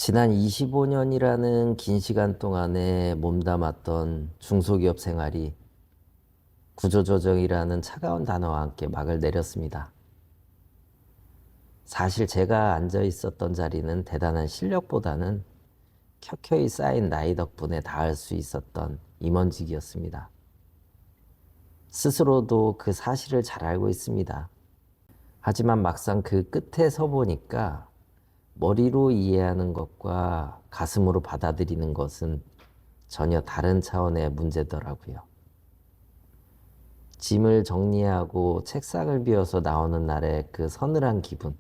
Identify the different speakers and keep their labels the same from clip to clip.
Speaker 1: 지난 25년이라는 긴 시간 동안에 몸담았던 중소기업 생활이 구조조정이라는 차가운 단어와 함께 막을 내렸습니다. 사실 제가 앉아 있었던 자리는 대단한 실력보다는 켜켜이 쌓인 나이 덕분에 닿을 수 있었던 임원직이었습니다. 스스로도 그 사실을 잘 알고 있습니다. 하지만 막상 그 끝에 서 보니까 머리로 이해하는 것과 가슴으로 받아들이는 것은 전혀 다른 차원의 문제더라고요. 짐을 정리하고 책상을 비워서 나오는 날의 그 서늘한 기분.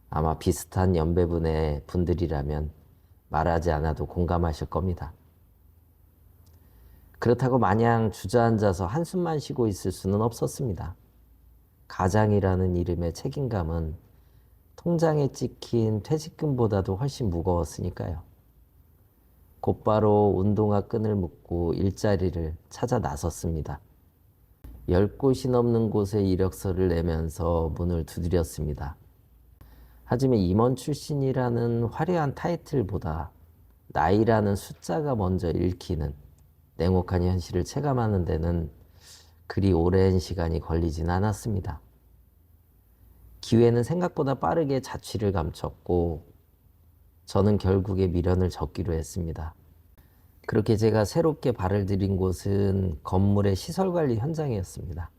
Speaker 1: 아마 비슷한 연배분의 분들이라면 말하지 않아도 공감하실 겁니다. 그렇다고 마냥 주저앉아서 한숨만 쉬고 있을 수는 없었습니다. 가장이라는 이름의 책임감은 통장에 찍힌 퇴직금보다도 훨씬 무거웠으니까요. 곧바로 운동화 끈을 묶고 일자리를 찾아 나섰습니다. 10곳이 넘는 곳에 이력서를 내면서 문을 두드렸습니다. 하지만 임원 출신이라는 화려한 타이틀보다 나이라는 숫자가 먼저 읽히는 냉혹한 현실을 체감하는 데는 그리 오랜 시간이 걸리진 않았습니다. 기회는 생각보다 빠르게 자취를 감췄고 저는 결국에 미련을 접기로 했습니다. 그렇게 제가 새롭게 발을 들인 곳은 건물의 시설관리 현장이었습니다.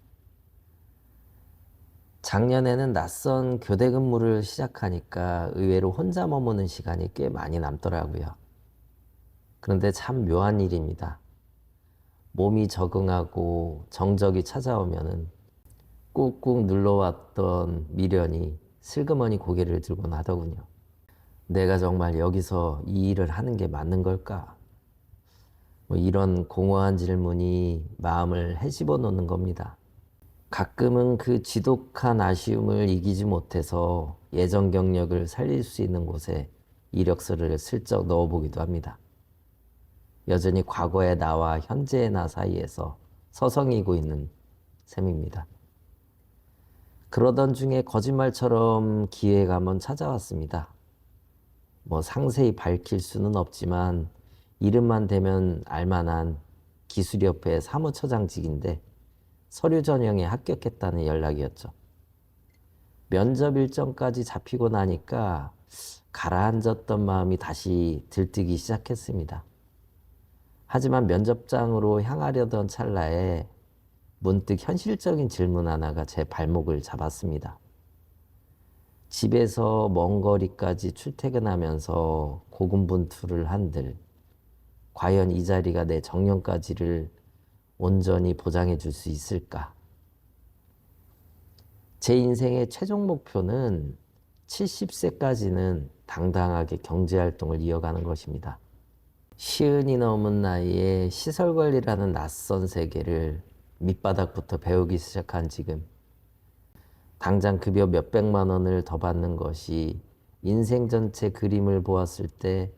Speaker 1: 작년에는 낯선 교대 근무를 시작하니까 의외로 혼자 머무는 시간이 꽤 많이 남더라고요. 그런데 참 묘한 일입니다. 몸이 적응하고 정적이 찾아오면은 꾹꾹 눌러왔던 미련이 슬그머니 고개를 들곤 하더군요. 내가 정말 여기서 이 일을 하는 게 맞는 걸까? 이런 공허한 질문이 마음을 헤집어 놓는 겁니다. 가끔은 그 지독한 아쉬움을 이기지 못해서 예전 경력을 살릴 수 있는 곳에 이력서를 슬쩍 넣어보기도 합니다. 여전히 과거의 나와 현재의 나 사이에서 서성이고 있는 셈입니다. 그러던 중에 거짓말처럼 기회가 한번 찾아왔습니다. 상세히 밝힐 수는 없지만 이름만 대면 알만한 기술협회 사무처장직인데 서류 전형에 합격했다는 연락이었죠. 면접 일정까지 잡히고 나니까 가라앉았던 마음이 다시 들뜨기 시작했습니다. 하지만 면접장으로 향하려던 찰나에 문득 현실적인 질문 하나가 제 발목을 잡았습니다. 집에서 먼 거리까지 출퇴근하면서 고군분투를 한들 과연 이 자리가 내 정년까지를 온전히 보장해 줄 수 있을까? 제 인생의 최종 목표는 70세까지는 당당하게 경제활동을 이어가는 것입니다. 시은이 넘은 나이에 시설관리라는 낯선 세계를 밑바닥부터 배우기 시작한 지금 당장 급여 몇백만 원을 더 받는 것이 인생 전체 그림을 보았을 때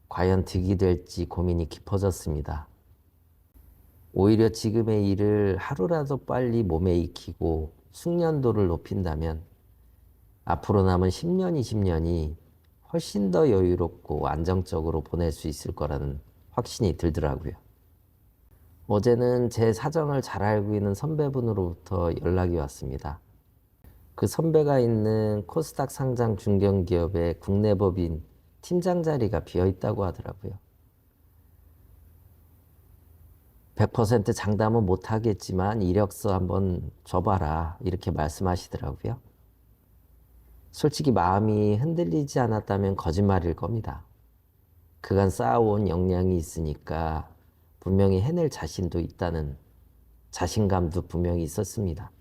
Speaker 1: 과연 득이 될지 고민이 깊어졌습니다. 오히려 지금의 일을 하루라도 빨리 몸에 익히고 숙련도를 높인다면 앞으로 남은 10년, 20년이 훨씬 더 여유롭고 안정적으로 보낼 수 있을 거라는 확신이 들더라고요. 어제는 제 사정을 잘 알고 있는 선배분으로부터 연락이 왔습니다. 그 선배가 있는 코스닥 상장 중견기업의 국내 법인 팀장 자리가 비어 있다고 하더라고요. 100% 장담은 못하겠지만 이력서 한번 줘봐라 이렇게 말씀하시더라고요. 솔직히 마음이 흔들리지 않았다면 거짓말일 겁니다. 그간 쌓아온 역량이 있으니까 분명히 해낼 자신도 있다는 자신감도 분명히 있었습니다.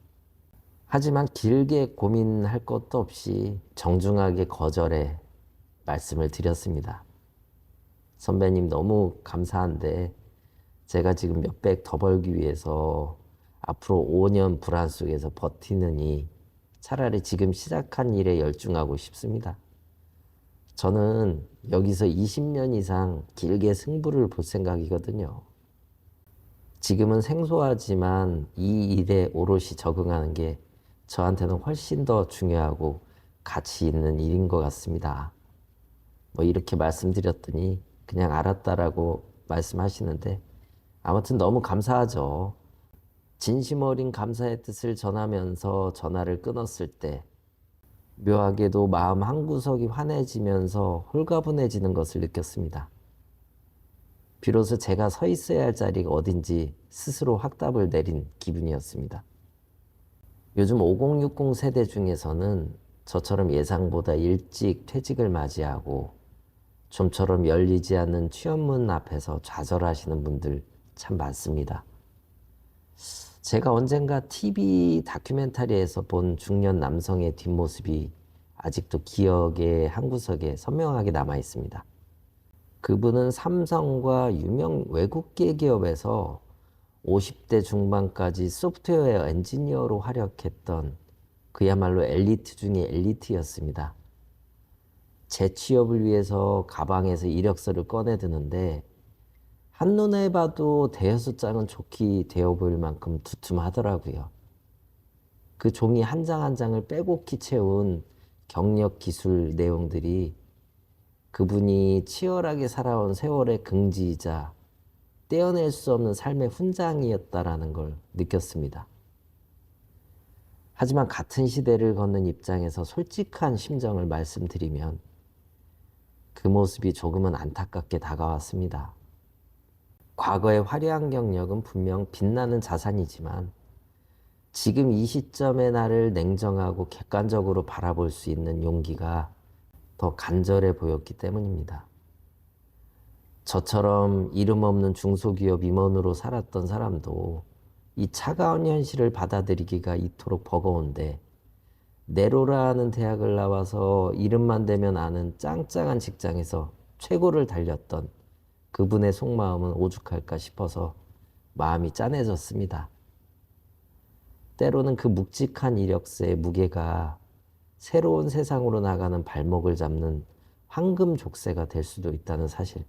Speaker 1: 하지만 길게 고민할 것도 없이 정중하게 거절해 말씀을 드렸습니다. 선배님 너무 감사한데 제가 지금 몇백 더 벌기 위해서 앞으로 5년 불안 속에서 버티느니 차라리 지금 시작한 일에 열중하고 싶습니다. 저는 여기서 20년 이상 길게 승부를 볼 생각이거든요. 지금은 생소하지만 이 일에 오롯이 적응하는 게 저한테는 훨씬 더 중요하고 가치 있는 일인 것 같습니다. 뭐 이렇게 말씀드렸더니 그냥 알았다라고 말씀하시는데 아무튼 너무 감사하죠. 진심 어린 감사의 뜻을 전하면서 전화를 끊었을 때 묘하게도 마음 한구석이 환해지면서 홀가분해지는 것을 느꼈습니다. 비로소 제가 서 있어야 할 자리가 어딘지 스스로 확답을 내린 기분이었습니다. 요즘 5060 세대 중에서는 저처럼 예상보다 일찍 퇴직을 맞이하고 좀처럼 열리지 않는 취업문 앞에서 좌절하시는 분들 참 많습니다. 제가 언젠가 TV 다큐멘터리에서 본 중년 남성의 뒷모습이 아직도 기억의 한구석에 선명하게 남아 있습니다. 그분은 삼성과 유명 외국계 기업에서 50대 중반까지 소프트웨어 엔지니어로 활약했던 그야말로 엘리트 중의 엘리트였습니다. 재취업을 위해서 가방에서 이력서를 꺼내드는데 한눈에 봐도 대여섯 장은 좋게 되어 보일 만큼 두툼하더라고요. 그 종이 한 장 한 장을 빼곡히 채운 경력 기술 내용들이 그분이 치열하게 살아온 세월의 긍지이자 떼어낼 수 없는 삶의 훈장이었다라는 걸 느꼈습니다. 하지만 같은 시대를 걷는 입장에서 솔직한 심정을 말씀드리면 그 모습이 조금은 안타깝게 다가왔습니다. 과거의 화려한 경력은 분명 빛나는 자산이지만 지금 이 시점의 나를 냉정하고 객관적으로 바라볼 수 있는 용기가 더 간절해 보였기 때문입니다. 저처럼 이름 없는 중소기업 임원으로 살았던 사람도 이 차가운 현실을 받아들이기가 이토록 버거운데 네로라는 대학을 나와서 이름만 대면 아는 짱짱한 직장에서 최고를 달렸던 그분의 속마음은 오죽할까 싶어서 마음이 짠해졌습니다. 때로는 그 묵직한 이력서의 무게가 새로운 세상으로 나가는 발목을 잡는 황금 족쇄가 될 수도 있다는 사실.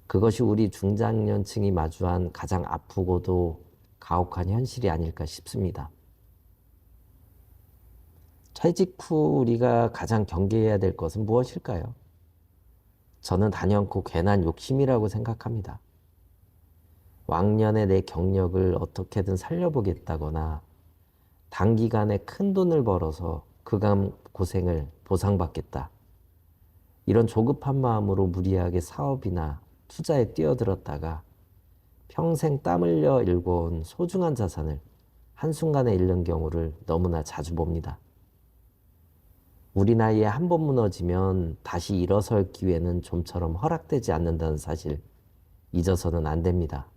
Speaker 1: 그것이 우리 중장년층이 마주한 가장 아프고도 가혹한 현실이 아닐까 싶습니다. 퇴직 후 우리가 가장 경계해야 될 것은 무엇일까요? 저는 단연코 괜한 욕심이라고 생각합니다. 왕년에 내 경력을 어떻게든 살려보겠다거나 단기간에 큰 돈을 벌어서 그간 고생을 보상받겠다. 이런 조급한 마음으로 무리하게 사업이나 투자에 뛰어들었다가 평생 땀 흘려 일궈온 소중한 자산을 한순간에 잃는 경우를 너무나 자주 봅니다. 우리 나이에 한 번 무너지면 다시 일어설 기회는 좀처럼 허락되지 않는다는 사실 잊어서는 안 됩니다.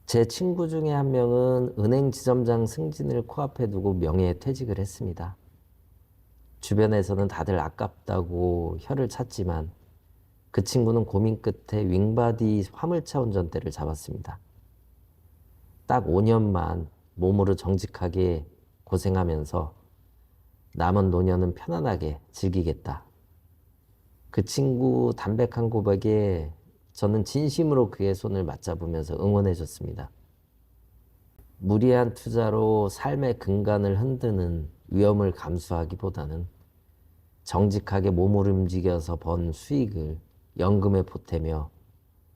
Speaker 1: 제 친구 중에 한 명은 은행 지점장 승진을 코앞에 두고 명예퇴직을 했습니다. 주변에서는 다들 아깝다고 혀를 찼지만 그 친구는 고민 끝에 윙바디 화물차 운전대를 잡았습니다. 딱 5년만 몸으로 정직하게 고생하면서 남은 노년은 편안하게 즐기겠다. 그 친구 담백한 고백에 저는 진심으로 그의 손을 맞잡으면서 응원해줬습니다. 무리한 투자로 삶의 근간을 흔드는 위험을 감수하기보다는 정직하게 몸을 움직여서 번 수익을 연금에 보태며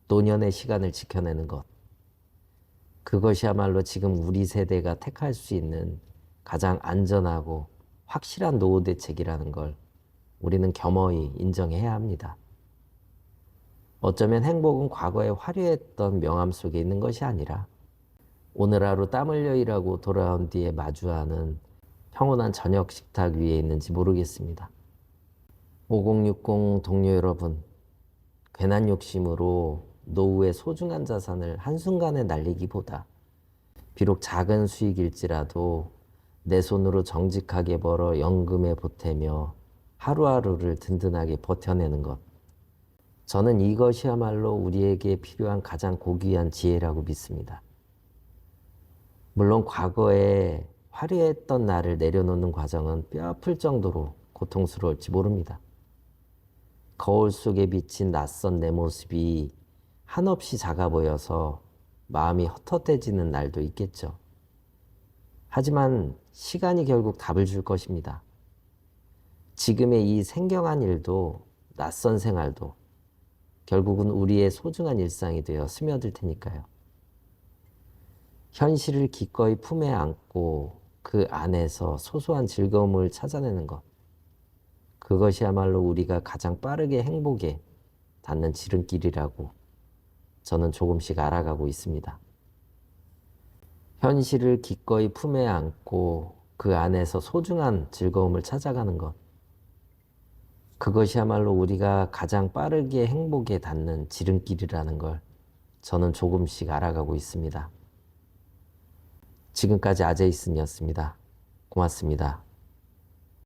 Speaker 1: 노년의 시간을 지켜내는 것. 그것이야말로 지금 우리 세대가 택할 수 있는 가장 안전하고 확실한 노후 대책이라는 걸 우리는 겸허히 인정해야 합니다. 어쩌면 행복은 과거에 화려했던 명암 속에 있는 것이 아니라 오늘 하루 땀 흘려 일하고 돌아온 뒤에 마주하는 평온한 저녁 식탁 위에 있는지 모르겠습니다. 5060 동료 여러분, 괜한 욕심으로 노후의 소중한 자산을 한순간에 날리기보다 비록 작은 수익일지라도 내 손으로 정직하게 벌어 연금에 보태며 하루하루를 든든하게 버텨내는 것. 저는 이것이야말로 우리에게 필요한 가장 고귀한 지혜라고 믿습니다. 물론 과거에 화려했던 나를 내려놓는 과정은 뼈아플 정도로 고통스러울지 모릅니다. 거울 속에 비친 낯선 내 모습이 한없이 작아 보여서 마음이 헛헛해지는 날도 있겠죠. 하지만 시간이 결국 답을 줄 것입니다. 지금의 이 생경한 일도 낯선 생활도 결국은 우리의 소중한 일상이 되어 스며들 테니까요. 현실을 기꺼이 품에 안고 그 안에서 소소한 즐거움을 찾아내는 것. 그것이야말로 우리가 가장 빠르게 행복에 닿는 지름길이라고 저는 조금씩 알아가고 있습니다. 현실을 기꺼이 품에 안고 그 안에서 소중한 즐거움을 찾아가는 것. 그것이야말로 우리가 가장 빠르게 행복에 닿는 지름길이라는 걸 저는 조금씩 알아가고 있습니다. 지금까지 아제이슨이었습니다. 고맙습니다.